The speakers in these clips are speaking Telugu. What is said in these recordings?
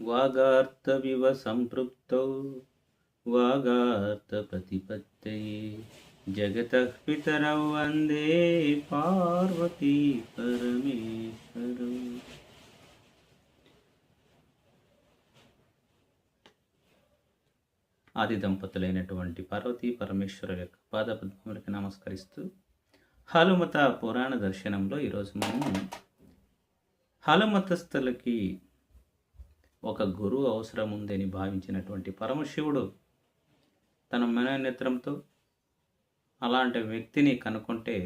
వాగార్థవివ సంపృక్తౌ వాగార్థప్రతిపత్తయే జగతః పితరౌ వందే పార్వతీ పరమేశ్వరౌ. ఆది దంపతులైనటువంటి పార్వతీ పరమేశ్వరుల యొక్క పాదపద్మములకు నమస్కరిస్తూ హనుమత పురాణ దర్శనంలో ఈరోజు మనం హనుమతస్థులకి ఒక గురువు అవసరం ఉందని భావించినటువంటి పరమశివుడు తన మనోనేత్రంతో అలాంటి వ్యక్తిని కనుక్కుంటే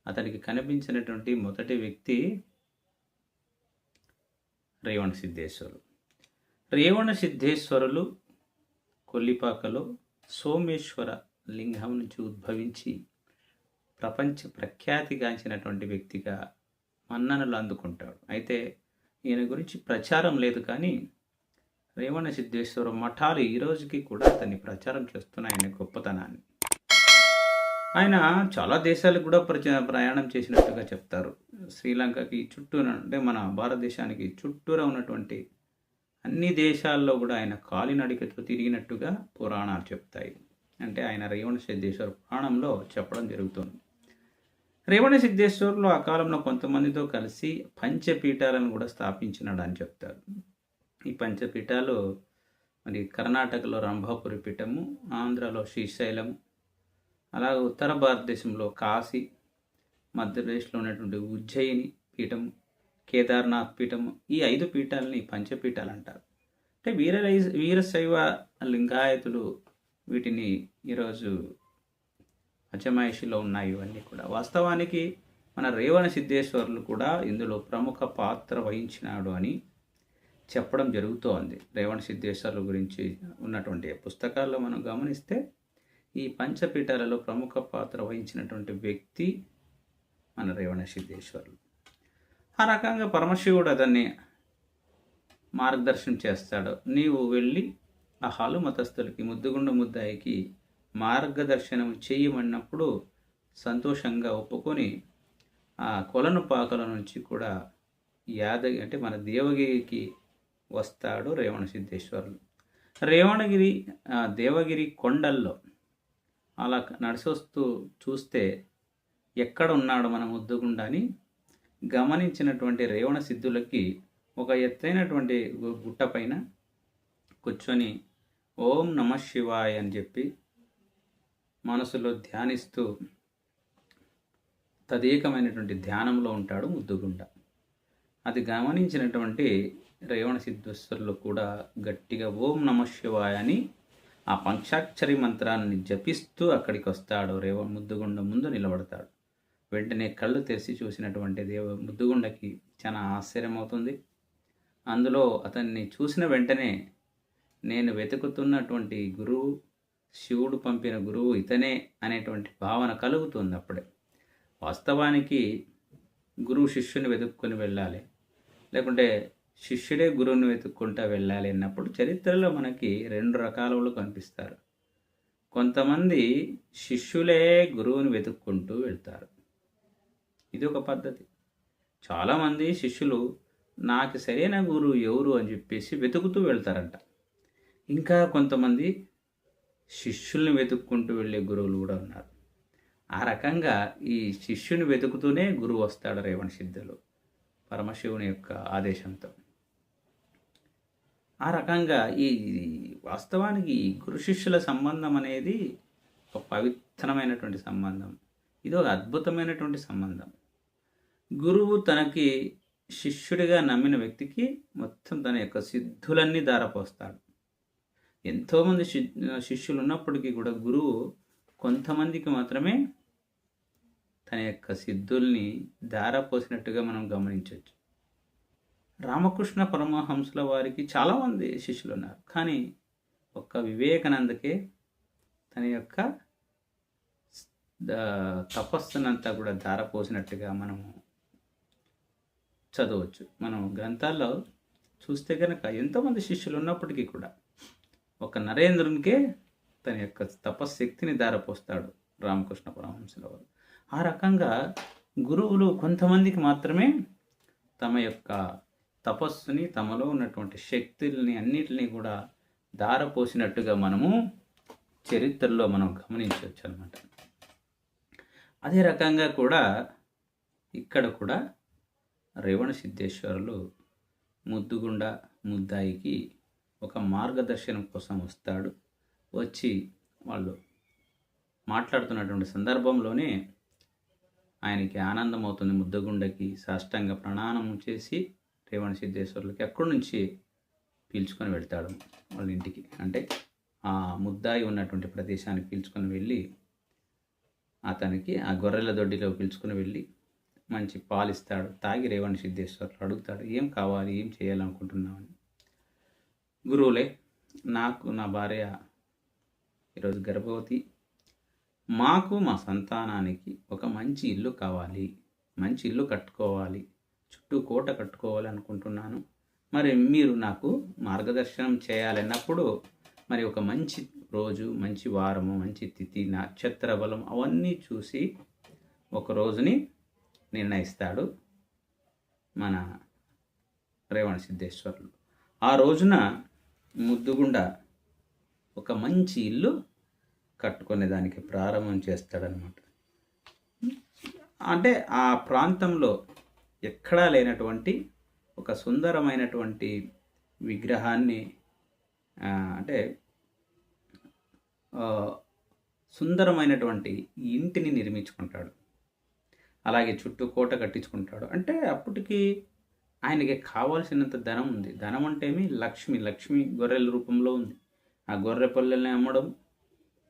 అతనికి కనిపించినటువంటి మొదటి వ్యక్తి రేవణ సిద్ధేశ్వరులు. రేవణ సిద్ధేశ్వరులు కొల్లిపాకలో సోమేశ్వర లింగం నుంచి ఉద్భవించి ప్రపంచ ప్రఖ్యాతిగాంచినటువంటి వ్యక్తిగా మన్ననలు అందుకుంటాడు. అయితే ఈయన గురించి ప్రచారం లేదు, కానీ రేవణ సిద్ధేశ్వర మఠాలు ఈ రోజుకి కూడా అతన్ని ప్రచారం చేస్తున్నాయి ఆయన గొప్పతనాన్ని. ఆయన చాలా దేశాలకు కూడా ప్రయాణం చేసినట్టుగా చెప్తారు. శ్రీలంకకి చుట్టూన, అంటే మన భారతదేశానికి చుట్టూరా ఉన్నటువంటి అన్ని దేశాల్లో కూడా ఆయన కాలినడికతో తిరిగినట్టుగా పురాణాలు చెప్తాయి. అంటే ఆయన రేవణ సిద్ధేశ్వర పురాణంలో చెప్పడం జరుగుతుంది. రేవణ సిద్ధేశ్వరులు ఆ కాలంలో కొంతమందితో కలిసి పంచపీఠాలను కూడా స్థాపించినాడు అని చెప్తారు. ఈ పంచపీఠాలు మరి కర్ణాటకలో రంభాపురి పీఠము, ఆంధ్రాలో శ్రీశైలము, అలాగే ఉత్తర భారతదేశంలో కాశీ, మధ్యప్రదేశ్లో ఉన్నటువంటి ఉజ్జయిని పీఠము, కేదార్నాథ్ పీఠము, ఈ 5 పీఠాలని పంచపీఠాలు అంటారు. అంటే వీరశైవ లింగాయతులు వీటిని ఈరోజు అజమాయిషిలో ఉన్నాయి. ఇవన్నీ కూడా వాస్తవానికి మన రేవణ సిద్ధేశ్వరులు కూడా ఇందులో ప్రముఖ పాత్ర వహించినాడు అని చెప్పడం జరుగుతోంది. రేవణ సిద్ధేశ్వరుల గురించి ఉన్నటువంటి పుస్తకాల్లో మనం గమనిస్తే ఈ పంచపీఠాలలో ప్రముఖ పాత్ర వహించినటువంటి వ్యక్తి మన రేవణ సిద్ధేశ్వరులు. ఆ రకంగా పరమశివుడు అతన్ని మార్గదర్శనం చేస్తాడు. నీవు వెళ్ళి ఆ హనుమతస్థులకి ముద్దుగుండ ముద్దాయికి మార్గదర్శనం చేయమన్నప్పుడు సంతోషంగా ఒప్పుకొని ఆ కొలను పాకల నుంచి కూడా అంటే మన దేవగిరికి వస్తాడు రేవణ సిద్ధేశ్వరులు. దేవగిరి కొండల్లో అలా నడిచొస్తూ చూస్తే ఎక్కడ ఉన్నాడు మన ముద్దుగుండ అని గమనించినటువంటి రేవణ సిద్ధులకి ఒక ఎత్తైనటువంటి గుట్ట పైన కూర్చొని ఓం నమ శివాయ అని చెప్పి మనసులో ధ్యానిస్తూ తదేకమైనటువంటి ధ్యానంలో ఉంటాడు ముద్దుగుండ. అది గమనించినటువంటి రేవణ సిద్ధేశ్వరులు కూడా గట్టిగా ఓం నమ శివాయ అని ఆ పంచాక్షరి మంత్రాన్ని జపిస్తూ అక్కడికి వస్తాడు. ముద్దుగుండ ముందు నిలబడతాడు. వెంటనే కళ్ళు తెరిచి చూసినటువంటి ముద్దుగుండకి చాలా ఆశ్చర్యం అవుతుంది. అందులో అతన్ని చూసిన వెంటనే నేను వెతుకుతున్నటువంటి గురువు, శివుడు పంపిన గురువు ఇతనే అనేటువంటి భావన కలుగుతుంది. అప్పుడే వాస్తవానికి గురువు శిష్యుని వెతుక్కొని వెళ్ళాలి, లేకుంటే శిష్యుడే గురువుని వెతుక్కుంటూ వెళ్ళాలి అన్నప్పుడు చరిత్రలో మనకి 2 రకాలలో కనిపిస్తారు. కొంతమంది శిష్యులే గురువుని వెతుక్కుంటూ వెళ్తారు. ఇది ఒక పద్ధతి. చాలామంది శిష్యులు నాకు సరైన గురువు ఎవరు అని చెప్పేసి వెతుకుతూ వెళ్తారంట. ఇంకా కొంతమంది శిష్యుల్ని వెతుక్కుంటూ వెళ్ళే గురువులు కూడా ఉన్నారు. ఆ రకంగా ఈ శిష్యుని వెతుకుతూనే గురువు వస్తాడు రేవణ సిద్ధులు పరమశివుని యొక్క ఆదేశంతో. ఆ రకంగా ఈ వాస్తవానికి గురు శిష్యుల సంబంధం అనేది ఒక పవిత్రమైనటువంటి సంబంధం. ఇది ఒక అద్భుతమైనటువంటి సంబంధం. గురువు తనకి శిష్యుడిగా నమ్మిన వ్యక్తికి మొత్తం తన యొక్క సిద్ధులన్నీ ధారపోస్తాడు. ఎంతోమంది శిష్యులు ఉన్నప్పటికీ కూడా గురువు కొంతమందికి మాత్రమే తన యొక్క సిద్ధుల్ని ధారపోసినట్టుగా మనం గమనించవచ్చు. రామకృష్ణ పరమహంసుల వారికి చాలామంది శిష్యులు ఉన్నారు, కానీ ఒక్క వివేకానందకే తన యొక్క తపస్సునంతా కూడా ధారపోసినట్టుగా మనము చదవచ్చు. మనం గ్రంథాల్లో చూస్తే కనుక ఎంతోమంది శిష్యులు ఉన్నప్పటికీ కూడా ఒక నరేంద్రునికే తన యొక్క తపశ్శక్తిని ధారపోస్తాడు రామకృష్ణ పరమహంసుల వారు. ఆ రకంగా గురువులు కొంతమందికి మాత్రమే తమ యొక్క తపస్సుని, తమలో ఉన్నటువంటి శక్తుల్ని అన్నిటిని కూడా ధారపోసినట్టుగా మనము చరిత్రలో మనం గమనించవచ్చు అన్నమాట. అదే రకంగా కూడా ఇక్కడ కూడా రేవణ సిద్ధేశ్వరులు ముద్దుగుండ ముద్దాయికి ఒక మార్గదర్శనం కోసం వస్తాడు. వచ్చి వాళ్ళు మాట్లాడుతున్నటువంటి సందర్భంలోనే ఆయనకి ఆనందం అవుతుంది. ముద్దగుండకి సాష్టాంగ ప్రణామం చేసి రేవణ సిద్ధేశ్వరులకి అక్కడి నుంచి పీల్చుకొని వెళ్తాడు వాళ్ళ ఇంటికి. అంటే ఆ ముద్దాయి ఉన్నటువంటి ప్రదేశానికి పీల్చుకొని వెళ్ళి అతనికి ఆ గొర్రెల దొడ్డిలో పీల్చుకొని వెళ్ళి మంచి పాలిస్తాడు. తాగి రేవణ సిద్ధేశ్వరులు అడుగుతాడు, ఏం కావాలి, ఏం చేయాలనుకుంటున్నామని. గురువులే, నాకు నా భార్య ఈరోజు గర్భవతి, మాకు మా సంతానానికి ఒక మంచి ఇల్లు కావాలి, మంచి ఇల్లు కట్టుకోవాలి, చుట్టూ కోట కట్టుకోవాలి అనుకుంటున్నాను. మరి మీరు నాకు మార్గదర్శనం చేయాలన్నప్పుడు మరి ఒక మంచి రోజు, మంచి వారము, మంచి తిథి, నక్షత్ర బలం అవన్నీ చూసి ఒక రోజుని నిర్ణయిస్తాడు మన రేవణ సిద్ధేశ్వరులు. ఆ రోజున ముద్దుగుండ ఒక మంచి ఇల్లు కట్టుకునే దానికి ప్రారంభం చేస్తాడనమాట. అంటే ఆ ప్రాంతంలో ఎక్కడా లేనటువంటి ఒక సుందరమైనటువంటి విగ్రహాన్ని అంటే సుందరమైనటువంటి ఇంటిని నిర్మించుకుంటాడు. అలాగే చుట్టూ కోట కట్టించుకుంటాడు. అంటే అప్పటికి ఆయనకి కావాల్సినంత ధనం ఉంది. ధనం అంటేమి లక్ష్మి గొర్రెల రూపంలో ఉంది. ఆ గొర్రె పల్లెల్ని అమ్మడం,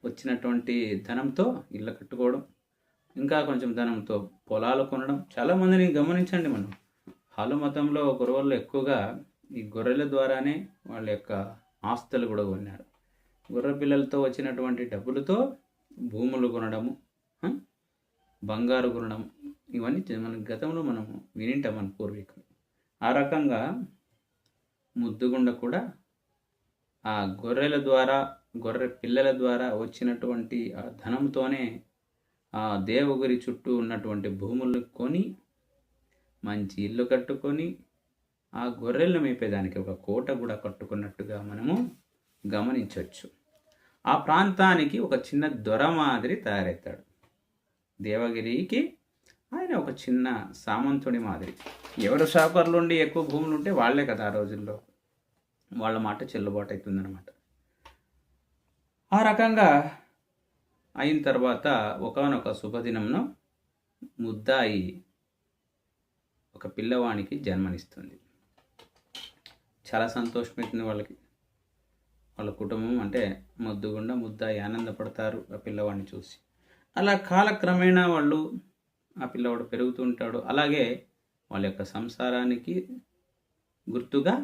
వచ్చినటువంటి ధనంతో ఇల్లు కట్టుకోవడం, ఇంకా కొంచెం ధనంతో పొలాలు కొనడం. చాలామందిని గమనించండి, మనం హాలు మతంలో గురువులు ఎక్కువగా ఈ గొర్రెల ద్వారానే వాళ్ళ యొక్క ఆస్తులు కూడా కొన్నారు. గొర్రె పిల్లలతో వచ్చినటువంటి డబ్బులతో భూములు కొనడము, బంగారు కొనడం, ఇవన్నీ మన గతంలో మనము వినింటాం మన పూర్వీకులు. ఆ రకంగా ముద్దుగుండ కూడా ఆ గొర్రె పిల్లల ద్వారా వచ్చినటువంటి ఆ ధనంతోనే ఆ దేవగిరి చుట్టూ ఉన్నటువంటి భూములు కొని మంచి ఇల్లు కట్టుకొని ఆ గొర్రెలను మేపేదానికి ఒక కోట కూడా కట్టుకున్నట్టుగా మనము గమనించవచ్చు. ఆ ప్రాంతానికి ఒక చిన్న దొర మాదిరి తయారవుతాడు. దేవగిరికి ఆయన ఒక చిన్న సామంతుడి మాదిరి. ఎవరు షాకర్లు ఉండి ఎక్కువ భూములు ఉంటే వాళ్ళే కదా ఆ రోజుల్లో, వాళ్ళ మాట చెల్లుబాటు అవుతుందన్నమాట. ఆ రకంగా అయిన తర్వాత ఒకానొక శుభదినంలో ముద్దాయి ఒక పిల్లవానికి జన్మనిస్తుంది. చాలా సంతోషమవుతుంది వాళ్ళకి. వాళ్ళ కుటుంబం అంటే ముద్దుగుండ ముద్దాయి ఆనందపడతారు ఆ పిల్లవాడిని చూసి. అలా కాలక్రమేణా వాళ్ళు ఆ పిల్లవాడు పెరుగుతూ ఉంటాడు. అలాగే వాళ్ళ యొక్క సంసారానికి గుర్తుగా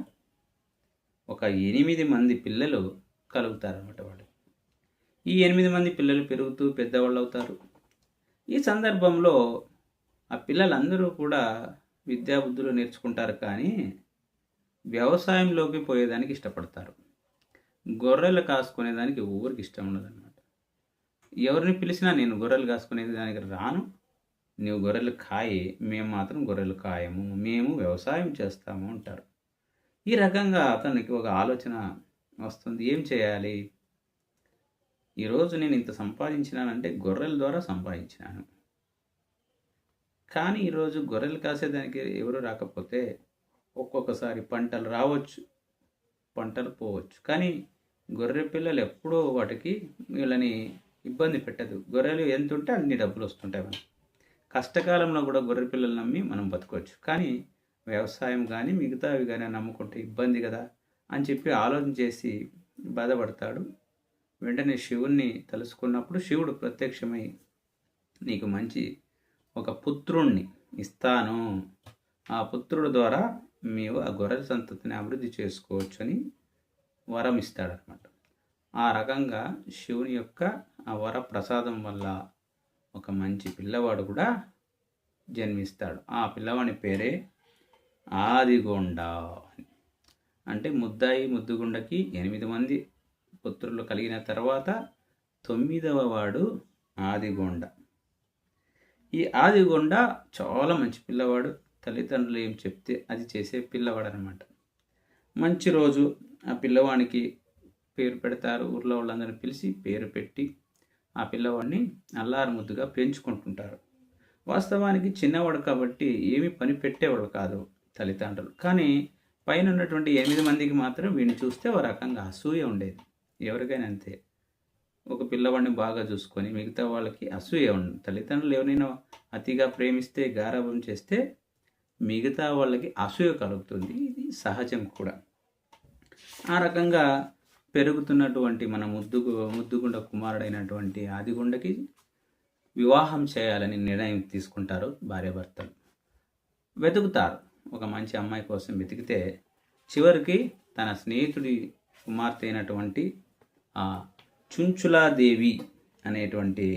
ఒక 8 మంది పిల్లలు కలుగుతారన్నమాట వాళ్ళు. ఈ 8 మంది పిల్లలు పెరుగుతూ పెద్దవాళ్ళు అవుతారు. ఈ సందర్భంలో ఆ పిల్లలందరూ కూడా విద్యాబుద్ధులు నేర్చుకుంటారు, కానీ వ్యవసాయంలోకి పోయేదానికి ఇష్టపడతారు. గొర్రెలు కాసుకునేదానికి ఊరికి ఇష్టం ఉండదన్నమాట. ఎవరిని పిలిచినా నేను గొర్రెలు కాసుకునే దానికి రాను, నీవు గొర్రెలు కాయి, మేము మాత్రం గొర్రెలు కాయము, మేము వ్యవసాయం చేస్తాము అంటారు. ఈ రకంగా అతనికి ఒక ఆలోచన వస్తుంది, ఏం చేయాలి, ఈరోజు నేను ఇంత సంపాదించినానంటే గొర్రెల ద్వారా సంపాదించినాను, కానీ ఈరోజు గొర్రెలు కాసేదానికి ఎవరు రాకపోతే ఒక్కొక్కసారి పంటలు రావచ్చు, పంటలు పోవచ్చు, కానీ గొర్రె పిల్లలు ఎప్పుడూ వాటికి వీళ్ళని ఇబ్బంది పెట్టదు. గొర్రెలు ఎంత ఉంటే అన్ని డబ్బులు వస్తుంటాయి. మనం కష్టకాలంలో కూడా గొర్రె పిల్లలు నమ్మి మనం బతకవచ్చు, కానీ వ్యవసాయం కానీ మిగతావి కానీ నమ్ముకుంటే ఇబ్బంది కదా అని చెప్పి ఆలోచన చేసి బాధపడతాడు. వెంటనే శివుణ్ణి తలుసుకున్నప్పుడు శివుడు ప్రత్యక్షమై నీకు మంచి ఒక పుత్రుణ్ణి ఇస్తాను, ఆ పుత్రుడు ద్వారా మీరు ఆ గొర్రెల సంతతిని అభివృద్ధి చేసుకోవచ్చు అని వరం ఇస్తాడనమాట. ఆ రకంగా శివుని యొక్క ఆ వర ప్రసాదం వల్ల ఒక మంచి పిల్లవాడు కూడా జన్మిస్తాడు. ఆ పిల్లవాడి పేరే ఆదిగొండ. అంటే ముద్దుగుండకి 8 మంది పుత్రులు కలిగిన తర్వాత 9వ వాడు ఆదిగొండ. ఈ ఆదిగొండ చాలా మంచి పిల్లవాడు. తల్లిదండ్రులు ఏం చెప్తే అది చేసే పిల్లవాడు అనమాట. మంచి రోజు ఆ పిల్లవానికి పేరు పెడతారు. ఊర్లో వాళ్ళందరిని పిలిచి పేరు పెట్టి ఆ పిల్లవాడిని అల్లారు ముద్దుగా పెంచుకుంటుంటారు. వాస్తవానికి చిన్నవాడు కాబట్టి ఏమీ పని పెట్టేవాళ్ళు కాదు తల్లిదండ్రులు. కానీ పైన ఉన్నటువంటి 8 మందికి మాత్రం వీడిని చూస్తే ఓ రకంగా అసూయ ఉండేది. ఎవరికైనా అంతే. ఒక పిల్లవాడిని బాగా చూసుకొని మిగతా వాళ్ళకి అసూయ ఉండదు. తల్లిదండ్రులు ఎవరైనా అతిగా ప్రేమిస్తే, గారాబం చేస్తే మిగతా వాళ్ళకి అసూయ కలుగుతుంది. ఇది సహజం కూడా. ఆ రకంగా పెరుగుతున్నటువంటి మన ముద్దుగుండ కుమారుడైనటువంటి ఆదిగుండకి వివాహం చేయాలని నిర్ణయం తీసుకుంటారు భార్యాభర్తలు. వెతుకుతారు. ఒక మంచి అమ్మాయి కోసం వెతికితే చివరికి తన స్నేహితుడి కుమార్తె అయినటువంటి చుంచులాదేవి అనేటువంటి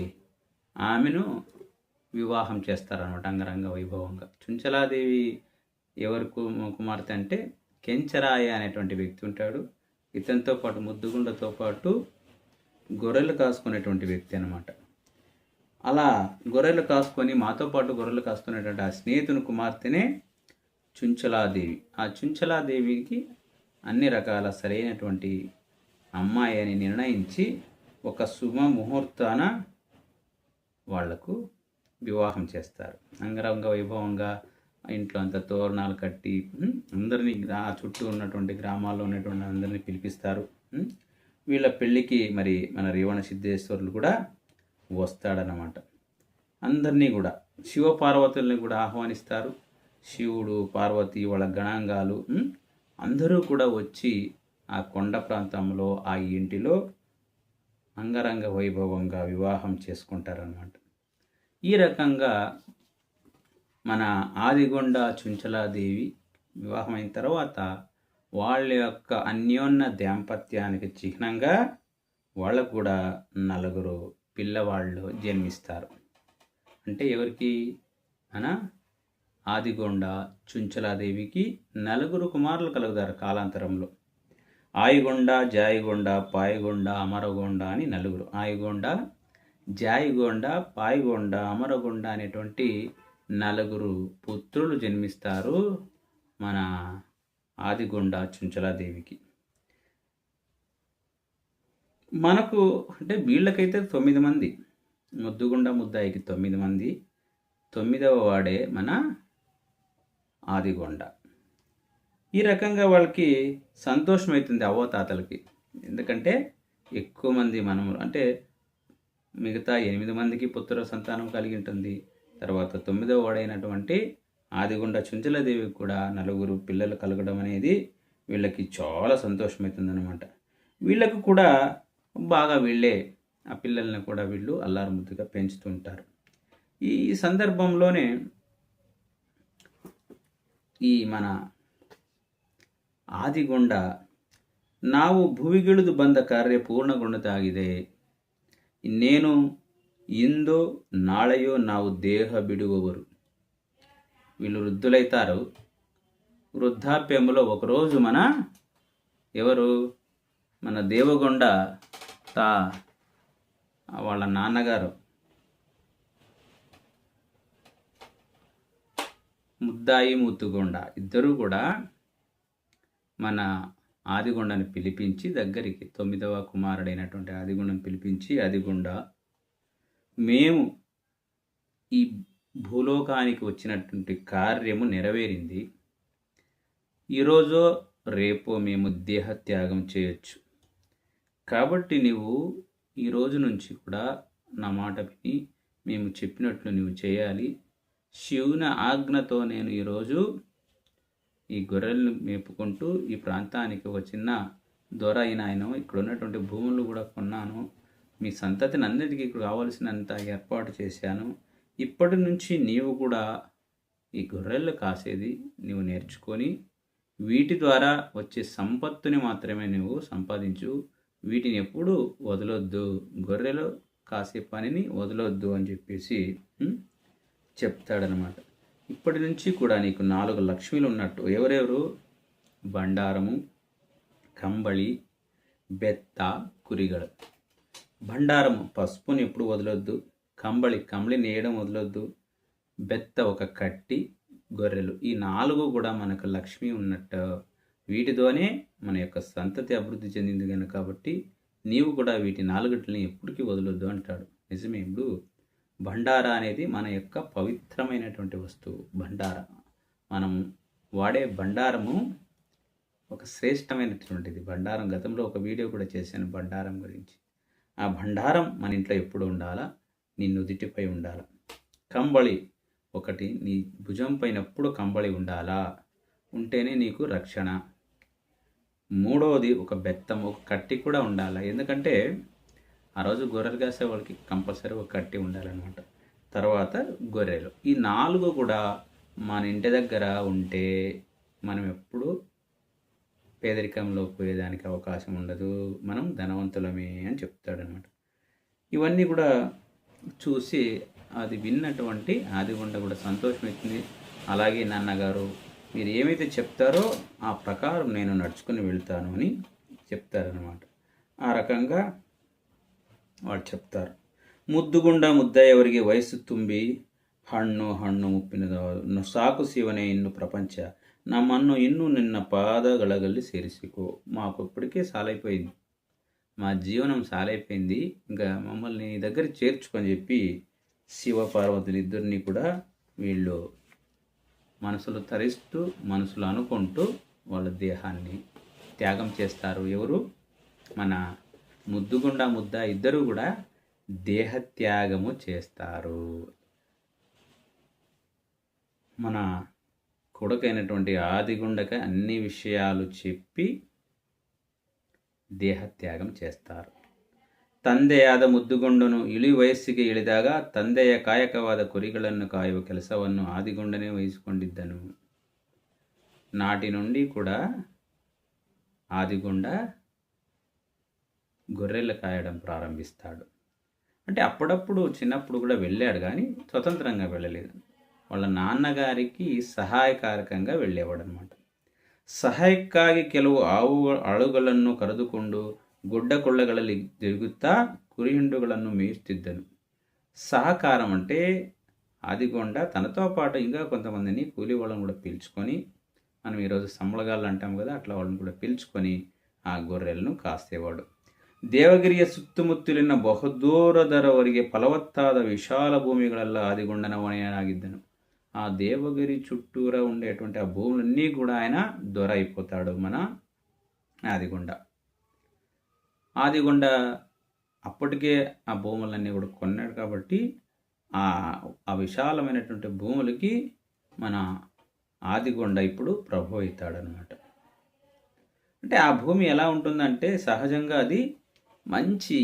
ఆమెను వివాహం చేస్తారన్నమాట అంగరంగ వైభవంగా. చుంచలాదేవి ఎవరి కుమార్తె అంటే కెంచరాయ అనేటువంటి వ్యక్తి ఉంటాడు. ఇతనితో పాటు ముద్దుగుండతో పాటు గొర్రెలు కాసుకునేటువంటి వ్యక్తి అన్నమాట. అలా గొర్రెలు కాసుకొని మాతో పాటు గొర్రెలు కాసుకునేటువంటి ఆ స్నేహితుని కుమార్తెనే చుంచలాదేవి. ఆ చుంచలాదేవికి అన్ని రకాల సరైనటువంటి అమ్మాయి అని నిర్ణయించి ఒక శుభ ముహూర్తాన వాళ్లకు వివాహం చేస్తారు. అంగరంగ వైభవంగా ఇంట్లో అంతా తోరణాలు కట్టి అందరినీ ఆ చుట్టూ ఉన్నటువంటి గ్రామాల్లో ఉన్నటువంటి అందరినీ పిలిపిస్తారు. వీళ్ళ పెళ్ళికి మరి మన రేవణ సిద్ధేశ్వరులు కూడా వస్తాడనమాట. అందరినీ కూడా శివపార్వతుల్ని కూడా ఆహ్వానిస్తారు. శివుడు, పార్వతి, వాళ్ళ గణాంగాలు అందరూ కూడా వచ్చి ఆ కొండ ప్రాంతంలో ఆ ఇంటిలో అంగరంగ వైభవంగా వివాహం చేసుకుంటారన్నమాట. ఈ రకంగా మన ఆదిగొండ చుంచలాదేవి వివాహం అయిన తర్వాత వాళ్ళ యొక్క అన్యోన్య దాంపత్యానికి చిహ్నంగా వాళ్ళకు కూడా 4 పిల్లవాళ్ళు జన్మిస్తారు. అంటే ఎవరికి? మన ఆదిగొండ చుంచలాదేవికి 4 కుమారులు కలుగుతారు కాలాంతరంలో. ఆయిగొండ, జాయిగొండ, పాయిగొండ, అమరగొండ అని 4. ఆయిగొండ, జాయిగొండ, పాయిగొండ, అమరగొండ అనేటువంటి 4 పుత్రులు జన్మిస్తారు మన ఆదిగొండ చుంచలాదేవికి. మనకు అంటే వీళ్ళకైతే 9 మంది. ముద్దుగుండ ముద్దాయికి 9 మంది. 9వ వాడే మన ఆదిగొండ. ఈ రకంగా వాళ్ళకి సంతోషమవుతుంది అవ్వతాతలకి. ఎందుకంటే ఎక్కువ మంది మనము అంటే మిగతా 8 మందికి పుత్ర సంతానం కలిగి ఉంటుంది. తర్వాత 9వ వాడైనటువంటి ఆదిగొండ చుంచలాదేవికి కూడా 4 పిల్లలు కలగడం అనేది వీళ్ళకి చాలా సంతోషమవుతుంది అనమాట. వీళ్ళకు కూడా బాగా వీళ్ళే ఆ పిల్లల్ని కూడా వీళ్ళు అల్లారు ముద్దుగా పెంచుతుంటారు. ఈ సందర్భంలోనే ఈ మన ಆದಿಗೊಂಡ ನಾವು ಭುವಿಗಿಳಿದು ಬಂದ ಕಾರ್ಯ ಪೂರ್ಣಗೊಂಡದಾಗಿದೆ. ಇನ್ನೇನು ಇಂದೋ ನಾಳೆಯೋ ನಾವು ದೇಹ ಬಿಡುವವರು. వీళ్ళు వృద్ధులైతారు. వృద్ధాప్యంలో ఒకరోజు ఎవరు మన దేవగొండ వాళ్ళ నాన్నగారు ముద్దాయి ముద్దుగొండ ఇద్దరూ కూడా మన ఆదిగొండని పిలిపించి దగ్గరికి 9వ కుమారుడైనటువంటి ఆదిగొండని పిలిపించి, ఆదిగొండ మేము ఈ భూలోకానికి వచ్చినటువంటి కార్యము నెరవేరింది. ఈరోజో రేపో మేము దేహత్యాగం చేయొచ్చు. కాబట్టి నువ్వు ఈ రోజు నుంచి కూడా నా మాట విని మేము చెప్పినట్లు నువ్వు చేయాలి. శివుని ఆజ్ఞతో నేను ఈరోజు ఈ గొర్రెలను మేపుకుంటూ ఈ ప్రాంతానికి వచ్చిన దొర అయిన ఆయన ఇక్కడ ఉన్నటువంటి భూములు కూడా కొన్నాను. మీ సంతతిని అన్నిటికీ కావలసినంత ఏర్పాటు చేశాను. ఇప్పటి నుంచి నీవు కూడా ఈ గొర్రెలు కాసేది నీవు నేర్చుకొని వీటి ద్వారా వచ్చే సంపత్తుని మాత్రమే నువ్వు సంపాదించు. వీటిని ఎప్పుడూ వదలొద్దు, గొర్రెలు కాసే పనిని వదలొద్దు అని చెప్పేసి చెప్తాడనమాట. ఇప్పటి నుంచి కూడా నీకు 4 లక్ష్మిలు ఉన్నట్టు. ఎవరెవరు? బండారము, కంబళి, బెత్త, కురిగడ. బండారము పసుపుని ఎప్పుడు వదలొద్దు, కంబళి నేయడం వదలొద్దు, బెత్త ఒక కట్టి గొర్రెలు. ఈ 4 కూడా మనకు లక్ష్మి ఉన్నట్టు. వీటితోనే మన యొక్క సంతతి అభివృద్ధి చెందింది గనుక కాబట్టి నీవు కూడా వీటి 4 ఎప్పటికీ వదలొద్దు అంటాడు. నిజమే. ఇప్పుడు భండార అనేది మన యొక్క పవిత్రమైనటువంటి వస్తువు. భండార మనం వాడే భండారము ఒక శ్రేష్టమైనటువంటిది. భండారం గతంలో ఒక వీడియో కూడా చేశాను భండారం గురించి. ఆ భండారం మన ఇంట్లో ఎప్పుడు ఉండాలా? నీ నుదిటిపై ఉండాలా. కంబళి ఒకటి నీ భుజం పైన ఎప్పుడు కంబళి ఉండాలా, ఉంటేనే నీకు రక్షణ. మూడవది ఒక బెత్తం, ఒక కట్టి కూడా ఉండాలి. ఎందుకంటే ఆ రోజు గొర్రెలు కాసే వాళ్ళకి కంపల్సరీ ఒక కట్టి ఉండాలన్నమాట. తర్వాత గొర్రెలు. ఈ 4 కూడా మన ఇంటి దగ్గర ఉంటే మనం ఎప్పుడు పేదరికంలో పోయేదానికి అవకాశం ఉండదు, మనం ధనవంతులమే అని చెప్తాడనమాట. ఇవన్నీ కూడా చూసి అది విన్నటువంటి ఆదిగొండ కూడా సంతోషం అవుతుంది. అలాగే నాన్నగారు మీరు ఏమైతే చెప్తారో ఆ ప్రకారం నేను నడుచుకుని వెళ్తాను అని చెప్తారనమాట. ఆ రకంగా వాళ్ళు చెప్తారు. ಮುದ್ದುಗುಂಡ ಮುದ್ದಯ್ಯವರಿಗೆ ವಯಸ್ಸು ತುಂಬಿ ಹಣ್ಣು ಹಣ್ಣು ಮುಪ್ಪಿನದವನು ಸಾಕು ಶಿವನೇ ಇನ್ನು ప్రపంచ నమ్మನ್ನು ఇన్ను నిన్న పాదగళగల్లి చేర్చుకో. మాకు ఇప్పటికే సాలైపోయింది, మా జీవనం సాలైపోయింది, ఇంకా మమ్మల్ని నీ దగ్గర చేర్చుకొని చెప్పి శివ పార్వతులు ఇద్దరిని కూడా వీళ్ళు మనసులు తరిస్తూ మనసులు అనుకుంటూ వాళ్ళ దేహాన్ని త్యాగం చేస్తారు. ఎవరు? మన ముద్దుగుండ ముద్ద ఇద్దరు కూడా దేహత్యాగము చేస్తారు. మన కొడుకైనటువంటి ఆదిగుండకి అన్ని విషయాలు చెప్పి ದೇಹತ್ಯಾಗಂ చేస్తారు. ತಂದೆಯಾದ ಮುದ್ದುಗೊಂಡನು ಇಳಿ ವಯಸ್ಸಿಗೆ ಇಳಿದಾಗ ತಂದೆಯ ಕಾಯಕವಾದ ಕುರಿಗಳನ್ನು ಕಾಯುವ ಕೆಲಸವನ್ನು ಆದಿಗೊಂಡನೇ ವಹಿಸಿಕೊಂಡಿದ್ದನು. నాటి నుండి కూడా ఆదిగొండ గొర్రెలు కాయడం ప్రారంభిస్తాడు. అంటే అప్పుడప్పుడు చిన్నప్పుడు కూడా వెళ్ళాడు, కానీ స్వతంత్రంగా వెళ్ళలేదు. వాళ్ళ నాన్నగారికి ಸಹಾಯಕಾರಕಂగా వెళ్ళేవాడు అనమాట. ಸಹಾಯಕ್ಕಾಗಿ ಕೆಲವು ಆಳುಗಳನ್ನು ಕರೆದುಕೊಂಡು ಗುಡ್ಡ ಕೊಳ್ಳಗಳಲ್ಲಿ ತಿರುಗುತ್ತಾ ಕುರಿಹಿಂಡುಗಳನ್ನು ಮೇಯಿಸುತ್ತಿದ್ದನು. సహకారం అంటే ఆదిగొండ తనతో పాటు ఇంకా కొంతమందిని కూలి వాళ్ళని కూడా పిలుచుకొని, మనం ఈరోజు సంబళగాళ్ళు అంటాం కదా, అట్లా వాళ్ళని కూడా పిలుచుకొని ఆ గొర్రెలను కాసేవాడు. ದೇವಗಿರಿಯ ಸುತ್ತಮುತ್ತಲಿನ ಬಹುದೂರದವರೆಗೆ ಫಲವತ್ತಾದ ವಿಶಾಲ ಭೂಮಿಗಳೆಲ್ಲ ಆದಿಗೊಂಡನ ಹೊಣೆಯನಾಗಿದ್ದನು. ఆ దేవగిరి చుట్టూరా ఉండేటువంటి ఆ భూములన్నీ కూడా ఆయన దొర అయిపోతాడు మన ఆదిగొండ. ఆదిగొండ అప్పటికే ఆ భూములన్నీ కూడా కొన్నాడు కాబట్టి ఆ విశాలమైనటువంటి భూములకి మన ఆదిగొండ ఇప్పుడు ప్రభు అవుతాడనమాట. అంటే ఆ భూమి ఎలా ఉంటుందంటే సహజంగా అది మంచి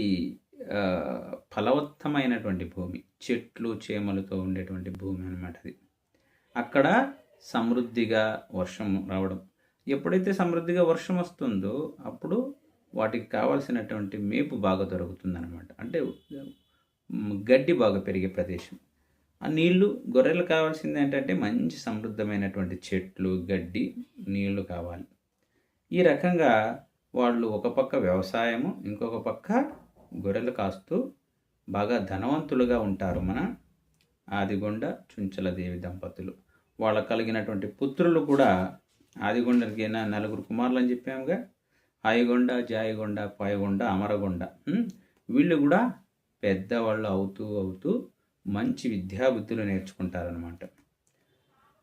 ఫలవత్తమైనటువంటి భూమి, చెట్లు చేమలతో ఉండేటువంటి భూమి అనమాట అది. అక్కడ సమృద్ధిగా వర్షం రావడం, ఎప్పుడైతే సమృద్ధిగా వర్షం వస్తుందో అప్పుడు వాటికి కావాల్సినటువంటి మేపు బాగా దొరుకుతుందన్నమాట. అంటే గడ్డి బాగా పెరిగే ప్రదేశం. ఆ నీళ్లు గొర్రెలు కావాల్సింది ఏంటంటే మంచి సమృద్ధమైనటువంటి చెట్లు, గడ్డి, నీళ్లు కావాలి. ఈ రకంగా వాళ్ళు ఒక పక్క వ్యవసాయము, ఇంకొక పక్క గొర్రెలు కాస్తూ బాగా ధనవంతులుగా ఉంటారు మన ఆదిగొండ చుంచలదేవి దంపతులు. వాళ్ళకు కలిగినటువంటి పుత్రులు కూడా ఆదిగొండకి 4 కుమారులు అని చెప్పాముగా, ఆయిగొండ, జాయిగొండ, పాయగొండ, అమరగొండ. వీళ్ళు కూడా పెద్దవాళ్ళు అవుతూ మంచి విద్యాబుద్ధులు నేర్చుకుంటారనమాట.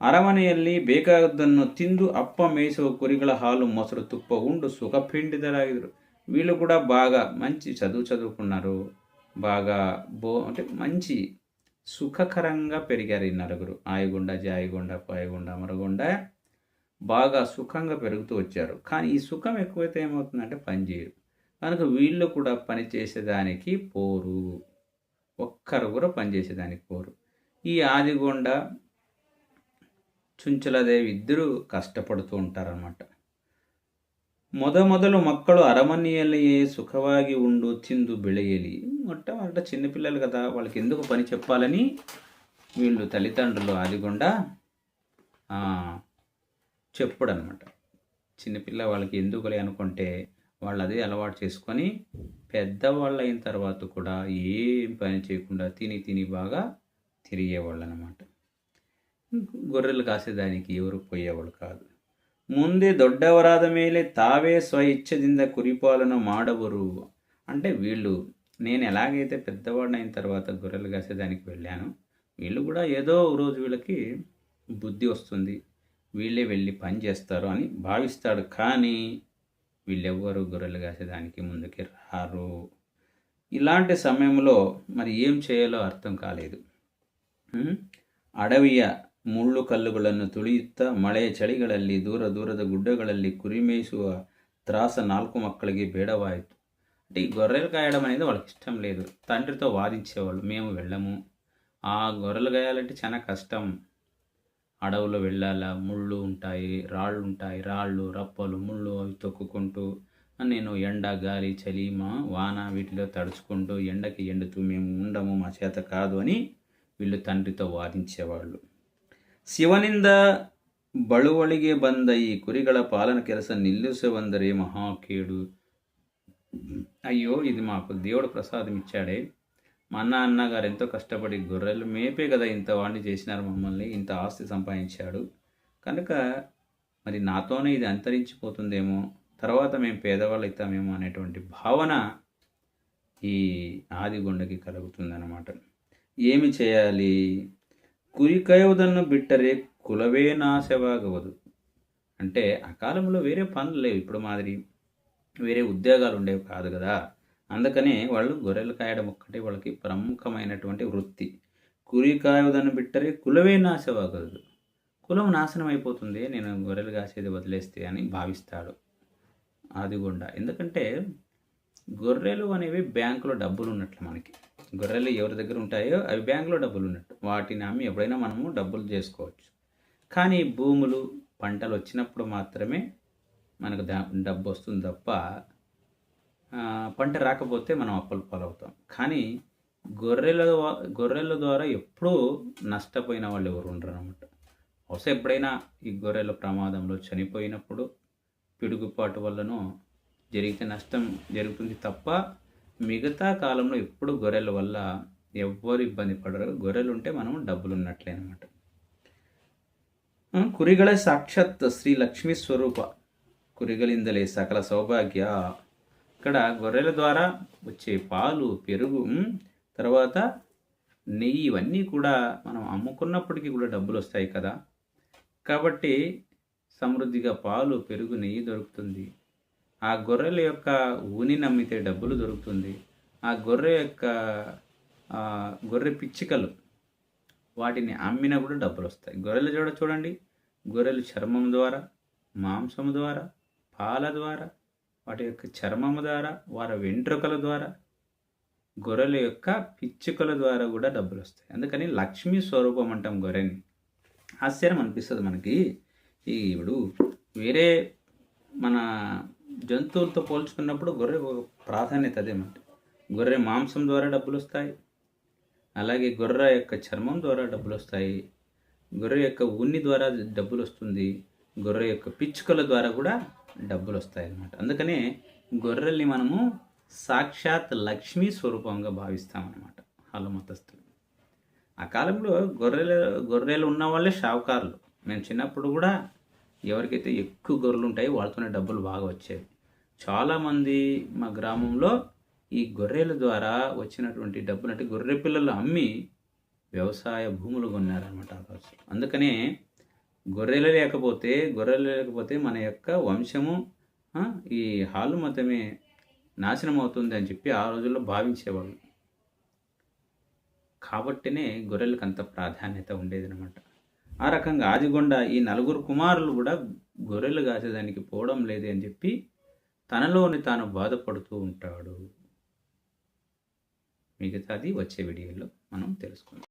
ಅರಮನೆಯಲ್ಲಿ ಬೇಕಾದನ್ನು ತಿಂದು ಅಪ್ಪ ಮೇಯಿಸುವ ಕುರಿಗಳ ಹಾಲು ಮೊಸರು ತುಪ್ಪ ಉಂಡು ಸುಖಪೀಡಿತರಾಗಿದ್ದರು. వీళ్ళు కూడా బాగా మంచి చదువుకున్నారు, బాగా అంటే మంచి సుఖకరంగా పెరిగారు. ఈ 4 ఆయిగొండ, జాయిగొండ, పాయగొండ, అమరగొండ బాగా సుఖంగా పెరుగుతూ వచ్చారు. కానీ ఈ సుఖం ఎక్కువైతే ఏమవుతుందంటే పని చేయరు కనుక వీళ్ళు కూడా పని చేసేదానికి పోరు, ఒక్కరు కూడా పని చేసేదానికి పోరు. ఈ ఆదిగొండ, చుంచలదేవి ఇద్దరు కష్టపడుతూ ఉంటారన్నమాట. ಮೊದಲು ಮಕ್ಕಳು ಅರಮನೆಯಲ್ಲಿಯೇ ಸುಖವಾಗಿ ಉಂಡು ತಿಂದು ಬೆಳೆಯಲಿ. మొట్టమొదట చిన్నపిల్లలు కదా, వాళ్ళకి ఎందుకు పని చెప్పాలని వీళ్ళు తల్లిదండ్రులు ఆదిగొండ చెప్పుడనమాట. చిన్నపిల్ల వాళ్ళకి ఎందుకులే అనుకుంటే వాళ్ళు అదే అలవాటు చేసుకొని పెద్దవాళ్ళు అయిన తర్వాత కూడా ఏం పని చేయకుండా తిని బాగా తిరిగేవాళ్ళు అనమాట. గొర్రెలు కాసేదానికి ఎవరు పోయేవాళ్ళు కాదు. ముందే దొడ్డవరాದ ಮೇಲೆ తావే స్వయిచ్ఛದಿಂದ కురిపాలను మాడవరు. అంటే వీళ్ళు నేను ఎలాగైతే పెద్దవాడినైన తర్వాత గొర్రెలు కాసేదానికి వెళ్ళానో వీళ్ళు కూడా ఏదో రోజు వీళ్ళకి బుద్ధి వస్తుంది, వీళ్ళే వెళ్ళి పని చేస్తారు అని భావిస్తాడు. కానీ వీళ్ళెవ్వరు గొర్రెలు కాసేదానికి ముందుకి రారు. ఇలాంటి సమయంలో మరి ఏం చేయాలో అర్థం కాలేదు. ಅಡವಿಯ ಮುಳ್ಳು ಕಲ್ಲುಗಳನ್ನು ತುಳಿಯುತ್ತಾ ಮಳೆಯ ಚಳಿಗಳಲ್ಲಿ ದೂರದ ಗುಡ್ಡಗಳಲ್ಲಿ ಕುರಿಮೇಯಿಸುವ త్రాస 4 మಕ್ಕಳಿಗೆ ಬೇಡವಾಯಿತು. అంటే ఈ గొర్రెలు కాయడం అనేది వాళ్ళకి ఇష్టం లేదు. తండ్రితో వాదించేవాళ్ళు, మేము వెళ్ళము, ఆ గొర్రెలు కాయాలంటే చాలా కష్టం, అడవులో వెళ్ళాలా, ముళ్ళు ఉంటాయి, రాళ్ళు రప్పలు ముళ్ళు అవి తొక్కుకుంటూ నేను ఎండ గాలి చలి వాన వీటిలో తడుచుకుంటూ ఎండకి ఎండుతూ మేము ఉండము, మా చేత కాదు అని వీళ్ళు తండ్రితో వాదించేవాళ్ళు. ಶಿವನಿಂದ ಬಳುವಳಿಗೆ ಬಂದ ಈ ಕುರಿಗಳ ಪಾಲನ ಕೆಲಸ ನಿಲ್ಲಿಸುವಂದರೆ మహాకేడు. అయ్యో, ఇది మాకు దేవుడు ప్రసాదం ఇచ్చాడే, మా అన్నగారు ఎంతో కష్టపడి గొర్రెలు మేపే కదా ఇంత వాడిని చేసినారు, మమ్మల్ని ఇంత ఆస్తి సంపాదించాడు, కనుక మరి నాతోనే ఇది అంతరించిపోతుందేమో, తర్వాత మేము పేదవాళ్ళు అవుతామేమో అనేటువంటి భావన ఈ ఆదిగొండకి కలుగుతుందన్నమాట. ఏమి చేయాలి? కురి కాయుವುದನ್ನು బిట్టరే కులవే నాశవాగవదు. అంటే ఆ కాలంలో వేరే పనులు లేవు, ఇప్పుడు మాదిరి వేరే ఉద్యోగాలు ఉండేవి కాదు కదా. అందుకనే వాళ్ళు గొర్రెలు కాయడం ఒక్కటే వాళ్ళకి ప్రముఖమైనటువంటి వృత్తి. కురి కాయుವುದನ್ನು బిట్టరే కులవే నాశవాగదు. కులం నాశనం అయిపోతుంది నేను గొర్రెలు కాసేది వదిలేస్తే అని భావిస్తాడు ఆదిగొండ. ఎందుకంటే గొర్రెలు అనేవి బ్యాంకులో డబ్బులు ఉన్నట్లు, మనకి గొర్రెలు ఎవరి దగ్గర ఉంటాయో అవి బ్యాంకులో డబ్బులు ఉన్నట్టు, వాటిని అమ్మి ఎప్పుడైనా మనము డబ్బులు చేసుకోవచ్చు. కానీ భూములు పంటలు వచ్చినప్పుడు మాత్రమే మనకు డబ్బు వస్తుంది తప్ప పంట రాకపోతే మనం అప్పుల పాలవుతాం. కానీ గొర్రెల ద్వారా ఎప్పుడూ నష్టపోయిన వాళ్ళు ఎవరు ఉండరు అన్నమాట. బహుశా ఎప్పుడైనా ఈ గొర్రెల ప్రమాదంలో చనిపోయినప్పుడు పిడుగుపాటు వల్లనో జరిగితే నష్టం జరుగుతుంది తప్ప మిగతా కాలంలో ఎప్పుడు గొర్రెల వల్ల ఎవ్వరు ఇబ్బంది పడరు. గొర్రెలు ఉంటే మనం డబ్బులు ఉన్నట్లే అనమాట. ಕುರಿಗಳ సాక్షాత్ శ్రీ లక్ష్మీ స్వరూಪ, కురిగలిందలే సకల సౌభాగ్య. ఇక్కడ గొర్రెల ద్వారా వచ్చే పాలు, పెరుగు, తర్వాత నెయ్యి, ఇవన్నీ కూడా మనం అమ్ముకున్నప్పటికీ కూడా డబ్బులు వస్తాయి కదా. కాబట్టి సమృద్ధిగా పాలు, పెరుగు, నెయ్యి దొరుకుతుంది. ఆ గొర్రెల యొక్క ఊని నమ్మితే డబ్బులు దొరుకుతుంది. ఆ గొర్రె పిచ్చికలు వాటిని అమ్మినా కూడా డబ్బులు వస్తాయి. గొర్రెలు చూడండి, గొర్రెలు చర్మం ద్వారా, మాంసము ద్వారా, పాల ద్వారా, వాటి యొక్క చర్మము ద్వారా, వారి వెంట్రుకల ద్వారా, గొర్రెల యొక్క పిచ్చుకల ద్వారా కూడా డబ్బులు వస్తాయి. అందుకని లక్ష్మీ స్వరూపం అంటాం గొర్రెని. ఆశ్చర్యం అనిపిస్తుంది మనకి. ఇప్పుడు వేరే మన జంతువులతో పోల్చుకున్నప్పుడు గొర్రె ప్రాధాన్యత అదేమంటే, గొర్రె మాంసం ద్వారా డబ్బులు వస్తాయి, అలాగే గొర్రె యొక్క చర్మం ద్వారా డబ్బులు వస్తాయి, గొర్రె యొక్క ఉన్ని ద్వారా డబ్బులు వస్తుంది, గొర్రె యొక్క పిచ్చుకల ద్వారా కూడా డబ్బులు వస్తాయి అన్నమాట. అందుకనే గొర్రెల్ని మనము సాక్షాత్ లక్ష్మీ స్వరూపంగా భావిస్తామన్నమాట వాళ్ళ మతస్థులు. ఆ కాలంలో గొర్రెలు ఉన్న వాళ్ళే షావుకారులు. మేము చిన్నప్పుడు కూడా ఎవరికైతే ఎక్కువ గొర్రెలు ఉంటాయో వాళ్ళతోనే డబ్బులు బాగా వచ్చేవి. చాలామంది మా గ్రామంలో ఈ గొర్రెల ద్వారా వచ్చినటువంటి డబ్బులు అంటే గొర్రె పిల్లలు అమ్మి వ్యవసాయ భూములు కొన్నారనమాట ఆ రోజు. అందుకనే గొర్రెలు లేకపోతే మన యొక్క వంశము, ఈ హాలు మతమే నాశనం అవుతుంది అని చెప్పి ఆ రోజుల్లో భావించేవాళ్ళు. కాబట్టినే గొర్రెలకు అంత ప్రాధాన్యత ఉండేదన్నమాట. ఆ రకంగా ఆదిగొండ ఈ 4 కుమారులు కూడా గొర్రెలు కాసేదానికి పోవడం లేదే అని చెప్పి తనలోని తాను బాధపడుతూ ఉంటాడు. మిగతాది వచ్చే వీడియోలో మనం తెలుసుకుందాం.